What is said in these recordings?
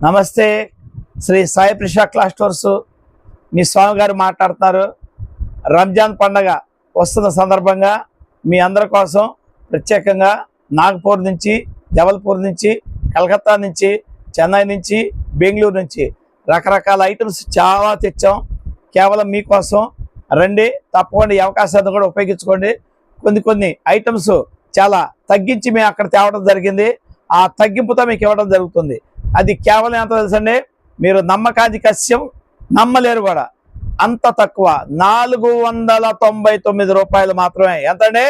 నమస్తే, Shri Sai Prisha class stores. మీ స్వామి గారు మాట్లాడుతున్నారు. రంజాన్ పండగ వస్తున్న సందర్భంగా మీ అందరి కోసం ప్రత్యేకంగా నాగపూర్ నుంచి, జబల్పూర్ నుంచి, కలకత్తా నుంచి, చెన్నై నుంచి, బెంగళూరు నుంచి రకరకాల ఐటమ్స్ చాలా తెచ్చాం. కేవలం మీకోసం రండి, తప్పకుండా ఈ అవకాశాన్ని కూడా ఉపయోగించుకోండి. కొన్ని ఐటమ్స్ చాలా తగ్గించి మేము అక్కడ తేవడం జరిగింది. ఆ తగ్గింపుతో మీకు ఇవ్వడం జరుగుతుంది. అది కేవలం ఎంత తెలుసండి, మీరు నమ్మకాది కశ్యం నమ్మలేరు కూడా. అంత తక్కువ 499 రూపాయలు మాత్రమే. ఎంతండి?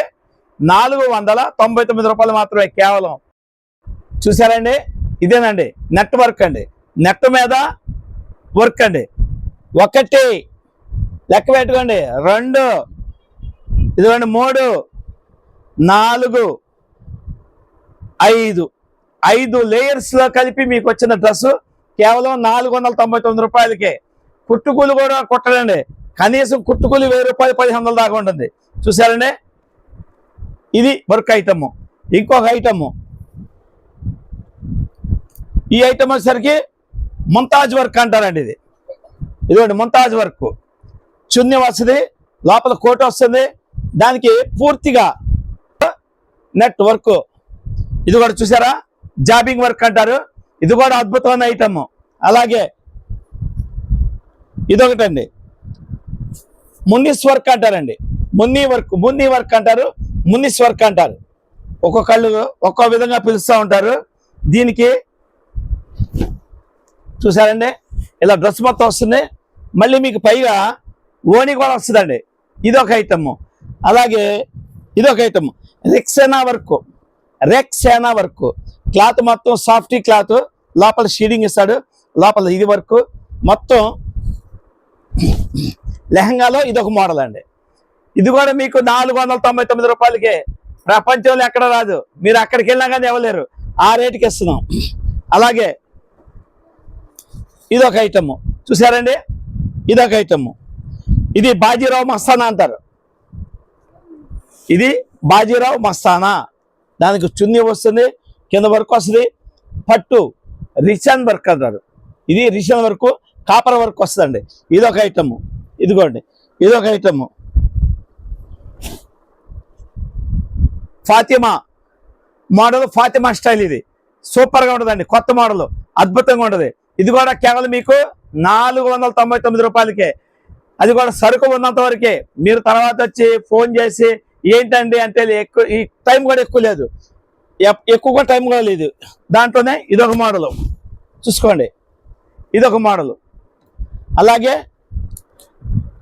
499 రూపాయలు మాత్రమే కేవలం. చూసారండి, ఇదేనండి నెట్వర్క్ అండి. నెట్ మీద వర్క్ అండి. 1 లెక్క పెట్టుకోండి, 2 ఇదిగోండి, 3 4 5 లేయర్స్లో కలిపి మీకు వచ్చిన డ్రెస్సు కేవలం 499 రూపాయలకే. కుట్టుకూలు కూడా కుట్టడండి, కనీసం కుట్టుకూలు 1000 రూపాయలు 1500 దాకా ఉంటుంది. చూసారండి, ఇది వర్క్ ఐటమ్. ఇంకొక ఐటమ్, ఈ ఐటమ్ వచ్చేసరికి ముంతాజ్ వర్క్ అంటారండి. ఇదిగోండి ముంతాజ్ వర్క్. చున్నీ వస్తుంది, లోపల కోట్ వస్తుంది, దానికి పూర్తిగా నెట్ వర్క్. ఇది కూడా చూసారా, జాబింగ్ వర్క్ అంటారు. ఇది కూడా అద్భుతమైన ఐటమ్. అలాగే ఇదొకటండి మున్నిస్ వర్క్ అంటారండి. మున్నీ వర్క్ అంటారు, మున్నిస్ వర్క్ అంటారు. ఒక్కొక్కళ్ళు ఒక్కో విధంగా పిలుస్తూ ఉంటారు. దీనికి చూసారండి, ఇలా డ్రెస్ మొత్తం వస్తుంది. మళ్ళీ మీకు పైగా ఓణి కూడా వస్తుందండి. ఇదొక ఐటమ్. అలాగే ఇదొక ఐటమ్, రెక్సేనా వర్క్. క్లాత్ మొత్తం సాఫ్టీ క్లాత్, లోపల షీడింగ్ ఇస్తాడు. లోపల ఇది వర్క్ మొత్తం. లెహంగాలో ఇదొక మోడల్ అండి. ఇది కూడా మీకు 499 రూపాయలకే. ప్రపంచంలో ఎక్కడ రాదు, మీరు అక్కడికి వెళ్ళినా కానీ ఇవ్వలేరు, ఆ రేటుకి ఇస్తున్నాం. అలాగే ఇదొక ఐటమ్ చూసారండి, ఇదొక ఐటమ్. ఇది బాజీరావు మస్తానా అంటారు. ఇది బాజీరావు మస్తానా. దానికి చున్నీ వస్తుంది, కింద వర్క్ వస్తుంది. పట్టు రిషన్ వర్క్ అంటారు. ఇది రిషన్ వర్క్, కాపర్ వర్క్ వస్తుందండి. ఇదొక ఐటమ్. ఇదిగోండి, ఇదొక item. Fatima model, Fatima style. ఇది సూపర్గా ఉంటుందండి, కొత్త మోడల్, అద్భుతంగా ఉంటుంది. ఇది కూడా కేవలం మీకు 499 రూపాయలకే. అది కూడా సరుకు ఉన్నంత వరకే. మీరు తర్వాత వచ్చి ఫోన్ చేసి ఏంటండి అంటే ఎక్కువ, ఈ టైం కూడా ఎక్కువ లేదు, ఎక్కువ టైం కూడా లేదు. దాంట్లోనే ఇదొక మోడలు చూసుకోండి, ఇదొక మోడలు. అలాగే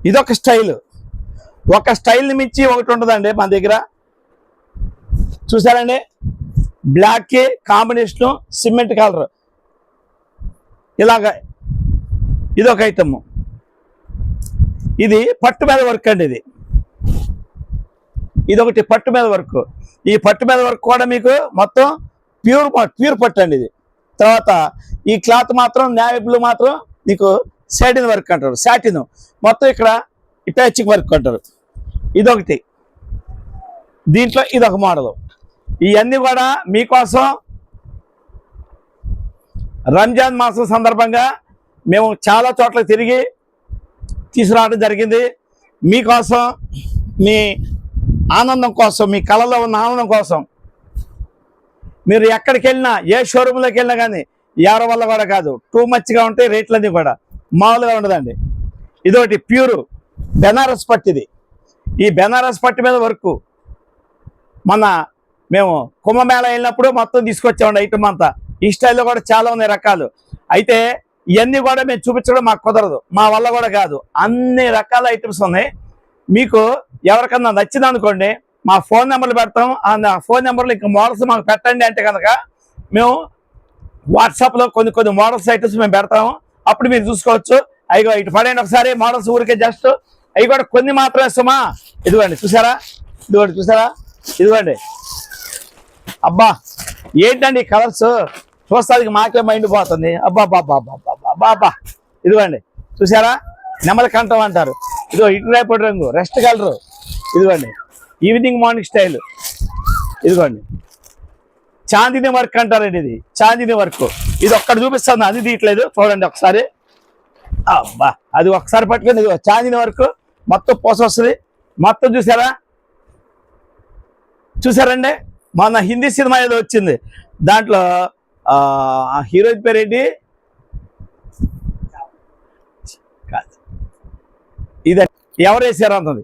ఇదొక స్టైల్. ఒక స్టైల్ని మించి ఒకటి ఉంటుందండి మన దగ్గర. చూసారండి, బ్లాక్కి కాంబినేషను సిమెంట్ కలర్. ఇలాగా ఇదొక ఐటమ్. ఇది పట్టు మీద వర్క్ అండి. ఇదొకటి పట్టు మీద వర్క్. ఈ పట్టు మీద వర్క్ కూడా మీకు మొత్తం ప్యూర్ పట్టు అండి ఇది. తర్వాత ఈ క్లాత్ మాత్రం నేవీ బ్లూ మాత్రం మీకు సాటిన్ వర్క్ అంటారు. సాటిన్ మొత్తం ఇక్కడ ప్యాచింగ్ వర్క్ అంటారు. ఇదొకటి. దీంట్లో ఇదొక మోడల్. ఇవన్నీ కూడా మీకోసం రంజాన్ మాసం సందర్భంగా మేము చాలా చోట్ల తిరిగి తీసుకురావడం జరిగింది. మీకోసం, మీ ఆనందం కోసం, మీ కళలో ఉన్న ఆనందం కోసం. మీరు ఎక్కడికి వెళ్ళినా, ఏ షోరూంలోకి వెళ్ళినా కానీ ఎవరి వల్ల కూడా కాదు, టూ మచ్గా ఉంటాయి రేట్లన్నీ కూడా, మామూలుగా ఉండదండి. ఇదొకటి ప్యూర్ బెనారస్ పట్టు. ఇది ఈ బెనారస్ పట్టు మీద వర్క్ మేము కుంభమేళ వెళ్ళినప్పుడు మొత్తం తీసుకొచ్చామండి ఐటమ్ అంతా. ఈ స్టైల్లో కూడా చాలా ఉన్నాయి రకాలు. అయితే ఇవన్నీ కూడా మేము చూపించడం మాకు కుదరదు, మా వల్ల కూడా కాదు. అన్ని రకాల ఐటమ్స్ ఉన్నాయి. మీకు ఎవరికన్నా నచ్చింది అనుకోండి, మా ఫోన్ నెంబర్లు పెడతాం. ఆ ఫోన్ నెంబర్లు ఇంకా మోడల్స్ మాకు పెట్టండి అంటే కనుక మేము వాట్సాప్లో కొన్ని మోడల్స్ ఐటమ్స్ మేము పెడతాము. అప్పుడు మీరు చూసుకోవచ్చు. అవి ఇటు పడండి ఒకసారి మోడల్స్, ఊరికే జస్ట్ అవి కూడా కొన్ని మాత్రమే ఇస్తామా. ఇదిగోండి చూసారా, ఇదిగోండి. అబ్బా ఏంటండి ఈ కలర్స్, చూస్తానికి మాకే మైండ్ పోతుంది. అబ్బా ఇదిగోండి చూసారా, నెమలి కంఠం అంటారు. ఇదిగో ఇటువైపు రంగు, రెస్ట్ కలరు. ఇదిగోండి ఈవినింగ్ మార్నింగ్ స్టైల్. ఇదిగోండి చాందిని వర్క్ అంటారండి. ఇది చాందిని వర్క్. ఇది ఒక్కటి చూపిస్తాను, అది తీయట్లేదు చూడండి ఒకసారి. అబ్బా అది ఒకసారి పట్టుకొని ఇది చాందిన వరకు మొత్తం పోస వస్తుంది. మొత్తం చూసారండి. మొన్న హిందీ సినిమా ఏదో వచ్చింది, దాంట్లో హీరోయిన్ పేరేంటి, ఇది ఎవరు వేసారు అన్నది.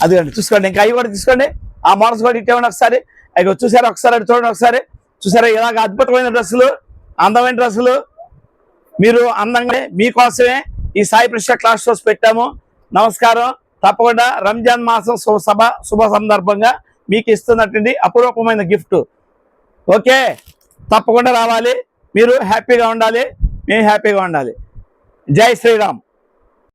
అదిగండి చూసుకోండి, ఇంకా అవి కూడా తీసుకోండి. ఆ మోడల్స్ కూడా ఇట్టేవండి ఒకసారి. అవి చూసారా ఒకసారి, అది చూడండి ఒకసారి. చూసారా ఇలాగ అద్భుతమైన డ్రెస్సులు, అందమైన డ్రెస్సులు. మీరు అందంగా మీకోసమే ఈ సాయి ప్రతిష్ట క్లాస్ షోస్ పెట్టాము. నమస్కారం. తప్పకుండా రంజాన్ మాసం శుభ సందర్భంగా మీకు ఇస్తున్నటువంటి అపురూపమైన గిఫ్ట్. ఓకే, తప్పకుండా రావాలి. మీరు హ్యాపీగా ఉండాలి, మేము హ్యాపీగా ఉండాలి. జై శ్రీరామ్.